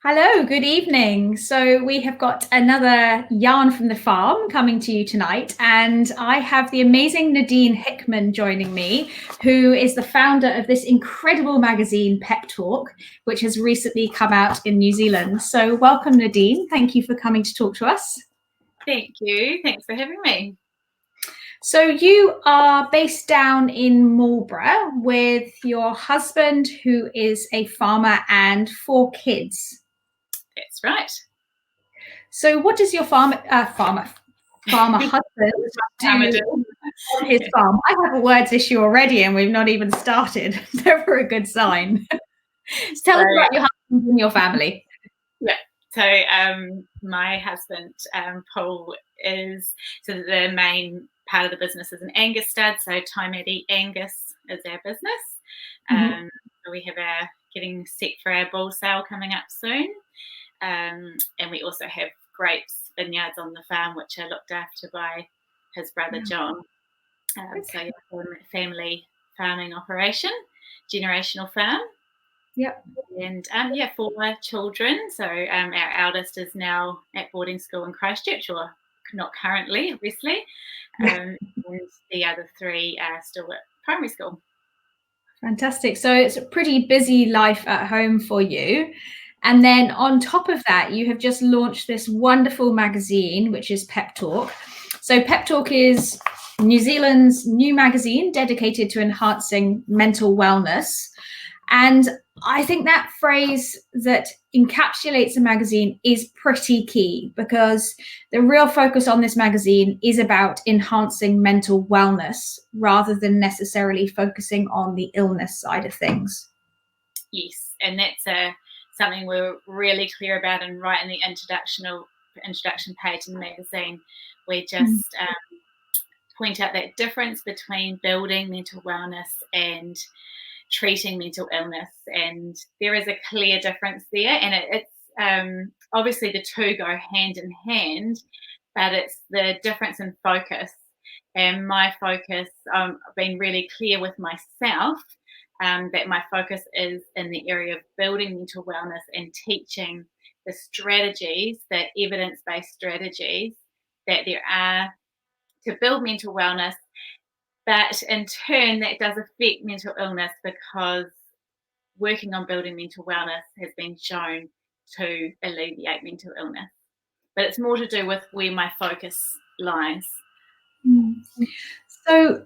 Hello, good evening. So we have got another yarn from the farm coming to you tonight, and I have the amazing Nadine Hickman joining me, who is the founder of this incredible magazine, Pep Talk, which has recently come out in New Zealand. So welcome, Nadine. Thank you for coming to talk to us. Thank you. Thanks for having me. So you are based down in Marlborough with your husband, who is a farmer, and 4 kids. That's right. So what does your farmer husband do on his farm? I have a words issue already and we've not even started. Never a good sign. So tell us about your husband and your family. Yeah. So my husband, Paul, is the main part of the business is an Angus stud. So Taimate Angus is our business. So we have getting set for our bull sale coming up soon. And we also have grapes vineyards on the farm, which are looked after by his brother John. So family farming operation, generational farm. Yep. And 4 children. So our eldest is now at boarding school in Christchurch, or not currently, obviously. And the other 3 are still at primary school. Fantastic. So it's a pretty busy life at home for you. And then on top of that, you have just launched this wonderful magazine, which is Pep Talk. So Pep Talk is New Zealand's new magazine dedicated to enhancing mental wellness. And I think that phrase that encapsulates the magazine is pretty key, because the real focus on this magazine is about enhancing mental wellness rather than necessarily focusing on the illness side of things. Yes, and that's something we're really clear about, and right in the introduction page in the magazine, we just point out that difference between building mental wellness and treating mental illness, and there is a clear difference there, and it's obviously the 2 go hand in hand, but it's the difference in focus. And my focus, I've been really clear with myself that my focus is in the area of building mental wellness and teaching the strategies, the evidence-based strategies that there are to build mental wellness. But in turn, that does affect mental illness, because working on building mental wellness has been shown to alleviate mental illness. But it's more to do with where my focus lies. So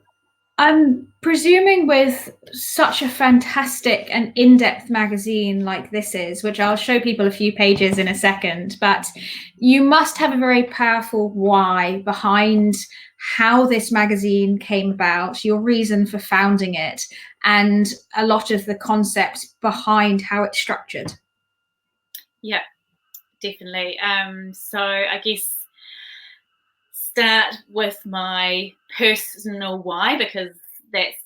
I'm presuming with such a fantastic and in-depth magazine like this is, which I'll show people a few pages in a second, but you must have a very powerful why behind how this magazine came about, your reason for founding it, and a lot of the concept behind how it's structured. Yeah, definitely. So I guess start with my personal why, because that's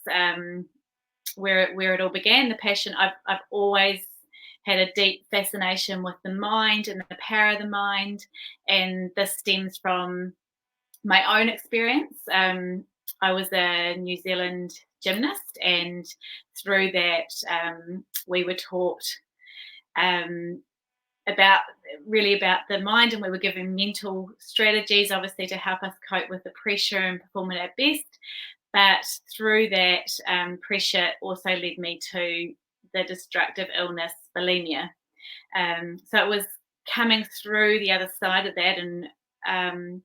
where it all began. The passion. I've always had a deep fascination with the mind and the power of the mind, and this stems from my own experience. I was a New Zealand gymnast, and through that we were taught about the mind, and we were given mental strategies, obviously, to help us cope with the pressure and perform at our best. But through that pressure also led me to the destructive illness, bulimia. So it was coming through the other side of that, and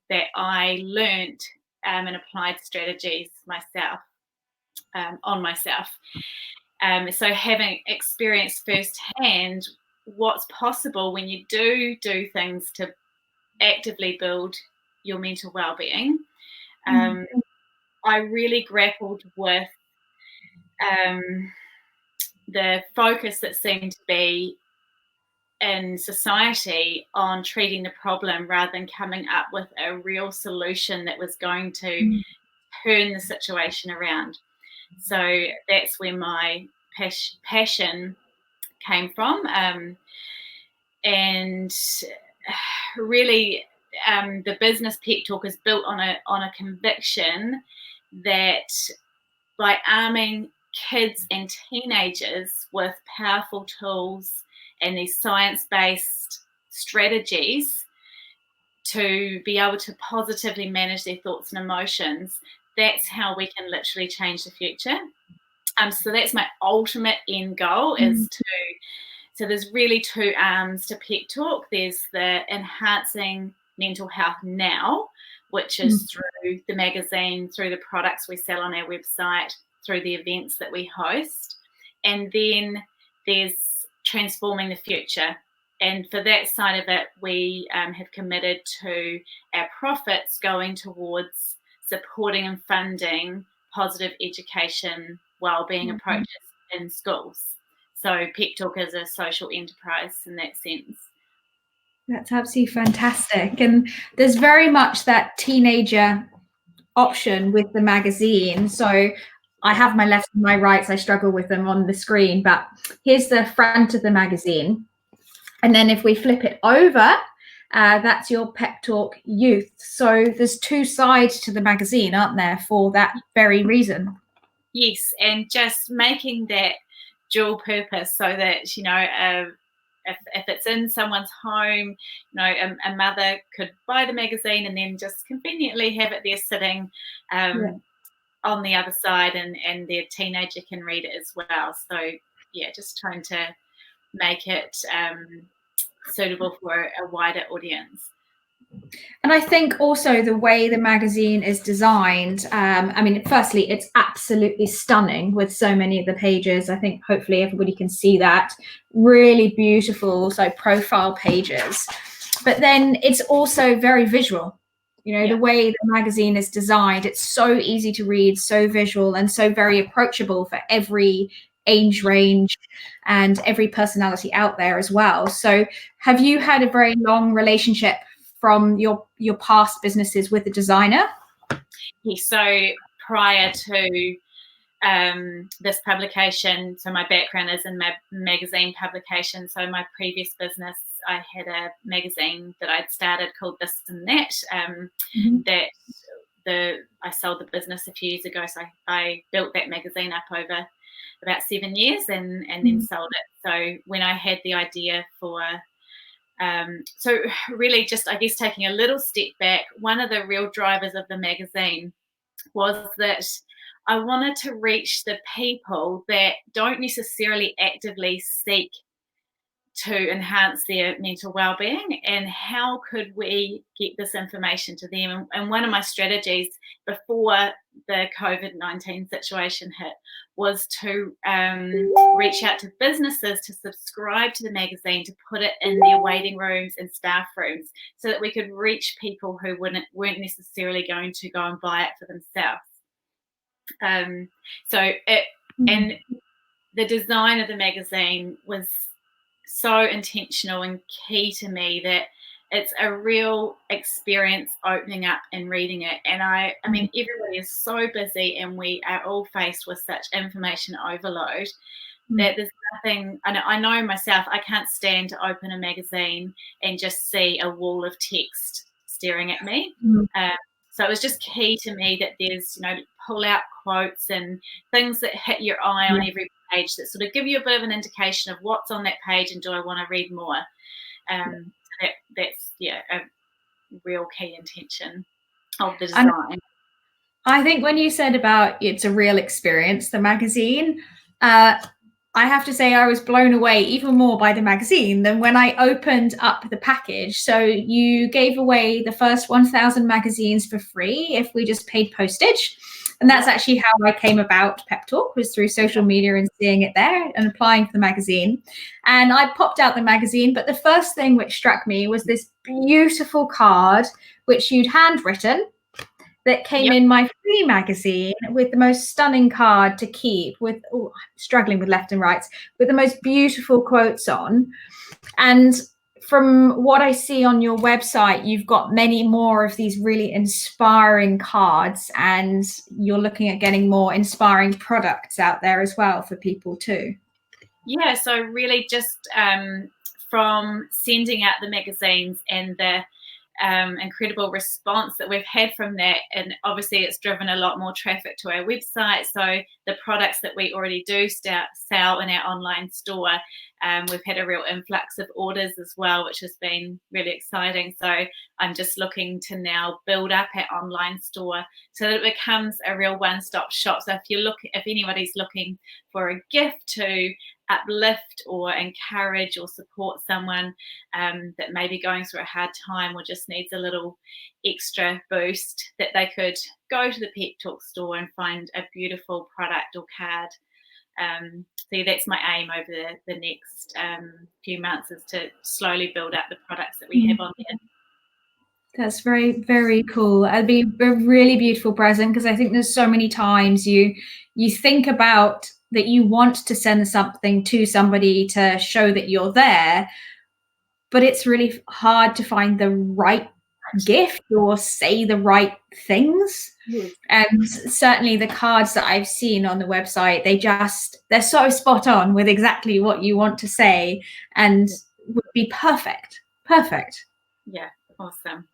that I learnt and applied strategies myself, on myself. So having experienced firsthand what's possible when you do things to actively build your mental well-being, I really grappled with the focus that seemed to be in society on treating the problem rather than coming up with a real solution that was going to turn the situation around. So that's where my passion came from, and really the business Pep Talk is built on a conviction that by arming kids and teenagers with powerful tools and these science-based strategies to be able to positively manage their thoughts and emotions, that's how we can literally change the future. So that's my ultimate end goal is to, so there's really two arms to Pep Talk. There's the enhancing mental health now, which is through the magazine, through the products we sell on our website, through the events that we host. And then there's transforming the future. And for that side of it, we have committed to our profits going towards supporting and funding positive education, wellbeing approaches in schools. So Pep Talk is a social enterprise in that sense. That's absolutely fantastic. And there's very much that teenager option with the magazine. So I have my left and my rights. I struggle with them on the screen, but here's the front of the magazine. And then if we flip it over, that's your Pep Talk Youth. So there's two sides to the magazine, aren't there, for that very reason? Yes, and just making that dual purpose so that, you know, if it's in someone's home, you know, a mother could buy the magazine and then just conveniently have it there sitting on the other side, and their teenager can read it as well. So, yeah, just trying to make it suitable for a wider audience. And I think also the way the magazine is designed, I mean, firstly, it's absolutely stunning with so many of the pages. I think hopefully everybody can see that. Really beautiful, so profile pages. But then it's also very visual. You know, the way the magazine is designed, it's so easy to read, so visual, and so very approachable for every age range and every personality out there as well. So have you had a very long relationship from your past businesses with the designer? Yes, so prior to this publication, so my background is in magazine publication. So my previous business, I had a magazine that I'd started called This and That. I sold the business a few years ago, so I built that magazine up over about 7 years and then sold it. So when I had the idea for so really just, I guess, taking a little step back, one of the real drivers of the magazine was that I wanted to reach the people that don't necessarily actively seek to enhance their mental well-being, and how could we get this information to them. And one of my strategies before the COVID-19 situation hit was to reach out to businesses to subscribe to the magazine, to put it in their waiting rooms and staff rooms, so that we could reach people who weren't necessarily going to go and buy it for themselves. And the design of the magazine was so intentional and key to me that it's a real experience opening up and reading it. And I mean, everybody is so busy and we are all faced with such information overload that there's nothing, I know myself, I can't stand to open a magazine and just see a wall of text staring at me. So it was just key to me that there's, you know, pull out quotes and things that hit your eye on every page that sort of give you a bit of an indication of what's on that page and do I want to read more. That's a real key intention of the design. I think when you said about it's a real experience, the magazine, I have to say I was blown away even more by the magazine than when I opened up the package. So you gave away the first 1,000 magazines for free if we just paid postage. And that's actually how I came about Pep Talk, was through social media and seeing it there and applying for the magazine. And I popped out the magazine, but the first thing which struck me was this beautiful card, which you'd handwritten, that came in my free magazine with the most stunning card to keep with, struggling with left and rights, with the most beautiful quotes on. And from what I see on your website, you've got many more of these really inspiring cards, and you're looking at getting more inspiring products out there as well for people too. Yeah, so really just from sending out the magazines and the incredible response that we've had from that, and obviously it's driven a lot more traffic to our website. So the products that we already do sell in our online store, we've had a real influx of orders as well, which has been really exciting. So I'm just looking to now build up our online store so that it becomes a real one-stop shop. So if anybody's looking for a gift to uplift or encourage or support someone that may be going through a hard time or just needs a little extra boost, that they could go to the Pep Talk store and find a beautiful product or card. So that's my aim over the next few months, is to slowly build up the products that we have on there. That's very, very cool. It'd be a really beautiful present, because I think there's so many times you think about that you want to send something to somebody to show that you're there, but it's really hard to find the right gift or say the right things. Yes. And certainly the cards that I've seen on the website, they're so spot on with exactly what you want to say, and would be perfect. Yeah, awesome.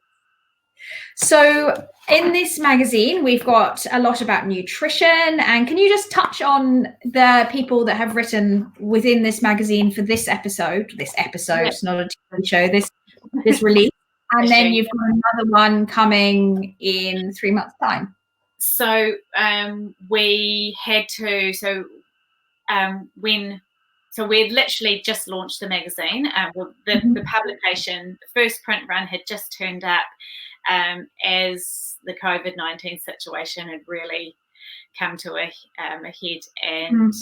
So in this magazine, we've got a lot about nutrition. And can you just touch on the people that have written within this magazine for this episode? It's not a TV show, this release. And then you've got another one coming in 3 months' time. So we had to, we had literally just launched the magazine. The publication, the first print run had just turned up as the COVID-19 situation had really come to a head, and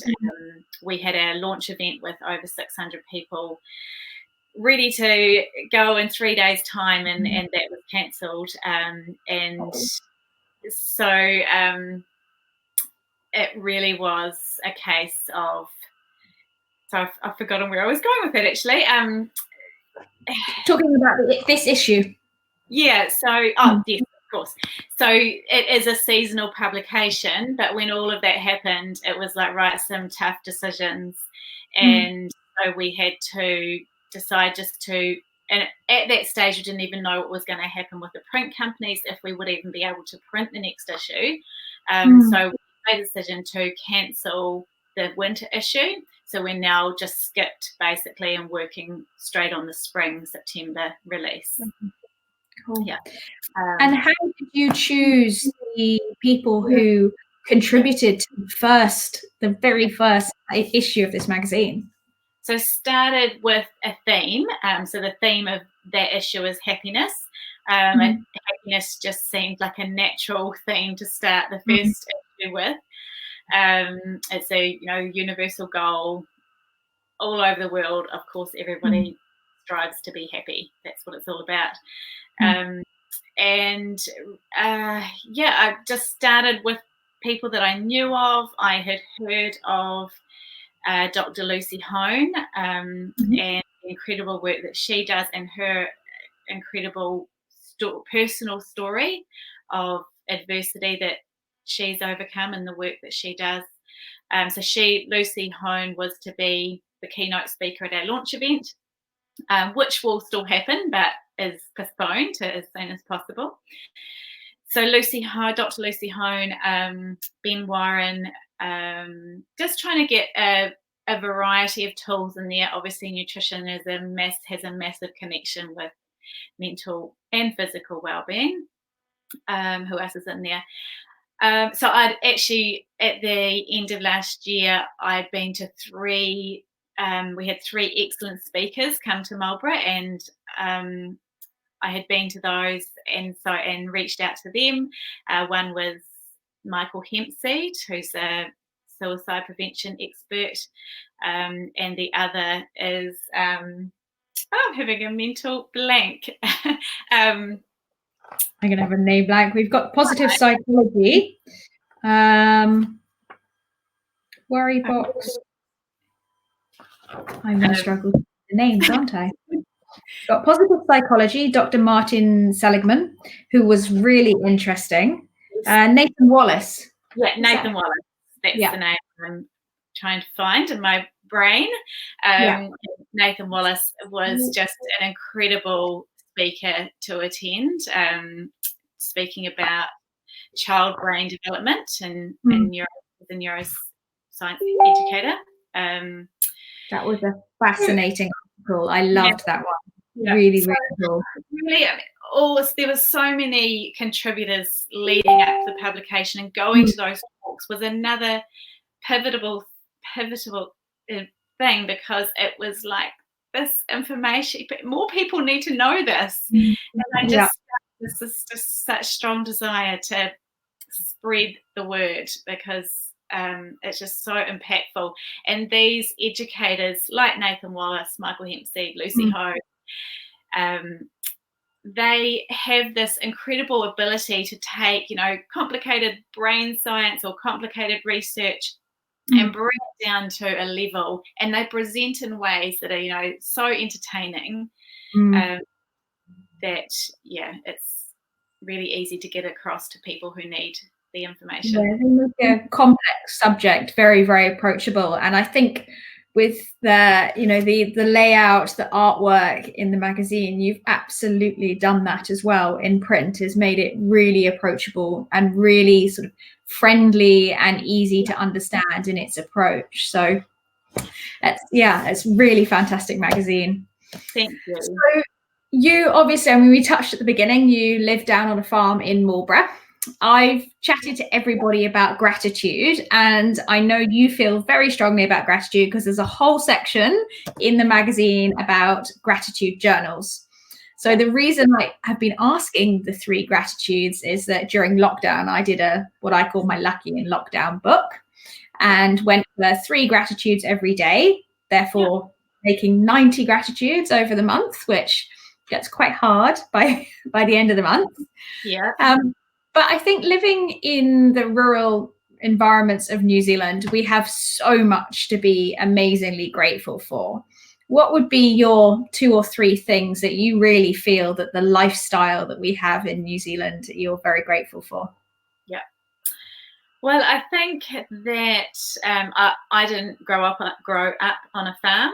we had a launch event with over 600 people ready to go in 3 days' time, and that was cancelled. And so it really was a case of, so I've forgotten where I was going with it, actually. Talking about this issue. Yeah, so, yes, of course. So it is a seasonal publication, but when all of that happened, it was like, right, some tough decisions. And so we had to decide and at that stage, we didn't even know what was going to happen with the print companies, if we would even be able to print the next issue. So we made a decision to cancel the winter issue. So we're now just skipped basically and working straight on the spring September release. Cool. Yeah. And how did you choose the people who contributed to the very first issue of this magazine? So started with a theme. So the theme of that issue is happiness. And happiness just seemed like a natural theme to start the first issue with. It's a universal goal all over the world. Of course, everybody strives to be happy. That's what it's all about. I just started with people that I knew of. I had heard of Dr. Lucy Hone and the incredible work that she does, and her incredible personal story of adversity that she's overcome and the work that she does. So Lucy Hone, was to be the keynote speaker at our launch event, which will still happen, but is postponed to as soon as possible. So Dr. Lucy Hone, Ben Warren, just trying to get a variety of tools in there. Obviously, nutrition has a massive connection with mental and physical well-being. Who else is in there? So I'd actually, at the end of last year, I'd been to we had 3 excellent speakers come to Marlborough, and I had been to those and reached out to them. One was Michael Hempseed, who's a suicide prevention expert, and the other is I'm having a mental blank. I'm going to have a name blank. We've got positive psychology, worry box. I'm going to struggle with the names, aren't I? Got positive psychology, Dr. Martin Seligman, who was really interesting. Nathan Wallace. Yeah, Nathan Wallace. That's the name I'm trying to find in my brain. Nathan Wallace was just an incredible speaker to attend, speaking about child brain development and the neuroscience educator. That was a fascinating article. I loved that one. Really, really cool. Really, there were so many contributors leading up to the publication, and going to those talks was another pivotal thing, because it was like, this information, more people need to know this. And I just, this is just such strong desire to spread the word, because it's just so impactful. And these educators like Nathan Wallace, Michael Hempseed, Lucy Ho, they have this incredible ability to take, complicated brain science or complicated research and bring it down to a level, and they present in ways that are, so entertaining, that, it's really easy to get across to people who need the information. Yeah, they make a complex subject very, very approachable. And I think with the layout, the artwork in the magazine, you've absolutely done that as well in print, has made it really approachable and really sort of friendly and easy to understand in its approach. So it's really fantastic magazine. Thank you. So you obviously, we touched at the beginning, you live down on a farm in Marlborough. I've chatted to everybody about gratitude, and I know you feel very strongly about gratitude, because there's a whole section in the magazine about gratitude journals. So the reason I have been asking the 3 gratitudes is that during lockdown, I did what I call my Lucky in Lockdown book, and went for 3 gratitudes every day, therefore making 90 gratitudes over the month, which gets quite hard by the end of the month. But I think living in the rural environments of New Zealand, we have so much to be amazingly grateful for. What would be your 2 or 3 things that you really feel that the lifestyle that we have in New Zealand you're very grateful for? Well, I think that I didn't grow up on a farm,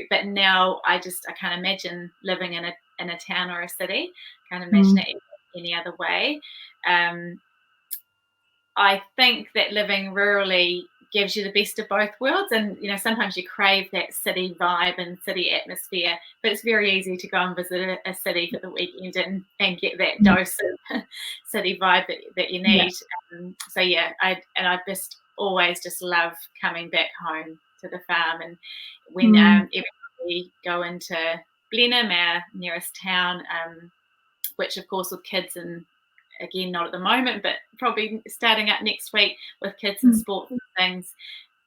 but now I can't imagine living in a town or a city. Can't imagine it any other way. I think that living rurally gives you the best of both worlds, and sometimes you crave that city vibe and city atmosphere, but it's very easy to go and visit a city for the weekend and get that dose of city vibe that you need. I just always love coming back home to the farm, and when everybody go into Blenheim, our nearest town, which of course with kids, and again not at the moment, but probably starting up next week with kids and sports and things,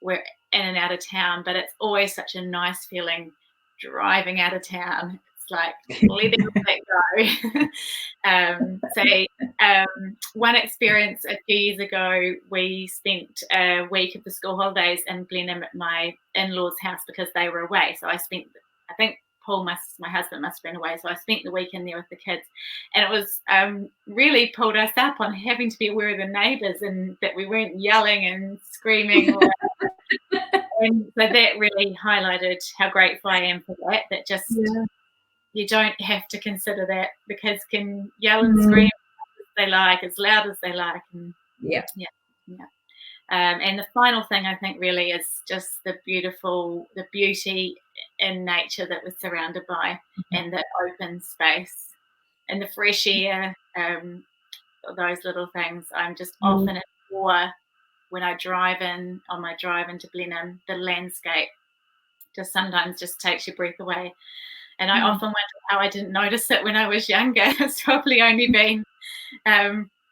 we're in and out of town, but it's always such a nice feeling driving out of town. It's like letting it go. One experience a few years ago, we spent a week of the school holidays in Blenheim at my in-laws' house because they were away. So I think Paul, my husband, must have been away, so I spent the weekend there with the kids, and it was really pulled us up on having to be aware of the neighbours and that we weren't yelling and screaming. And so that really highlighted how grateful I am for that. That you don't have to consider that the kids can yell and scream as they like, as loud as they like, and and the final thing I think really is just the beauty in nature that we're surrounded by, and the open space and the fresh air, those little things. I'm just often in awe when I on my drive into Blenheim. The landscape sometimes just takes your breath away, and I often wonder how I didn't notice it when I was younger. It's probably only been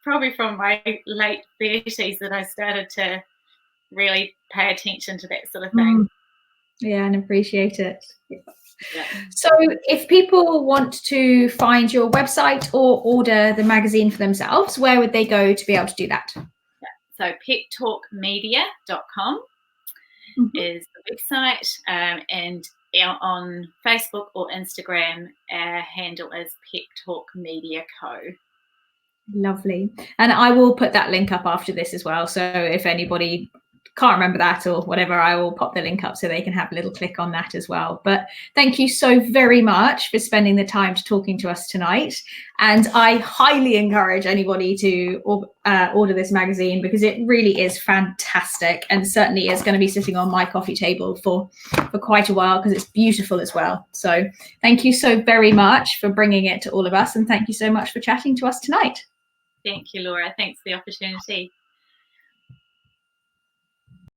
probably from my late 30s that I started to really pay attention to that sort of thing. And appreciate it. So if people want to find your website or order the magazine for themselves, where would they go to be able to do that? So peptalkmedia.com is the website, and on Facebook or Instagram, our handle is Pep Talk Media Co. Lovely. And I will put that link up after this as well. So if anybody can't remember that or whatever, I will pop the link up so they can have a little click on that as well. But thank you so very much for spending the time to talking to us tonight. And I highly encourage anybody to order this magazine, because it really is fantastic, and certainly is going to be sitting on my coffee table for quite a while, because it's beautiful as well. So thank you so very much for bringing it to all of us, and thank you so much for chatting to us tonight. Thank you, Laura. Thanks for the opportunity.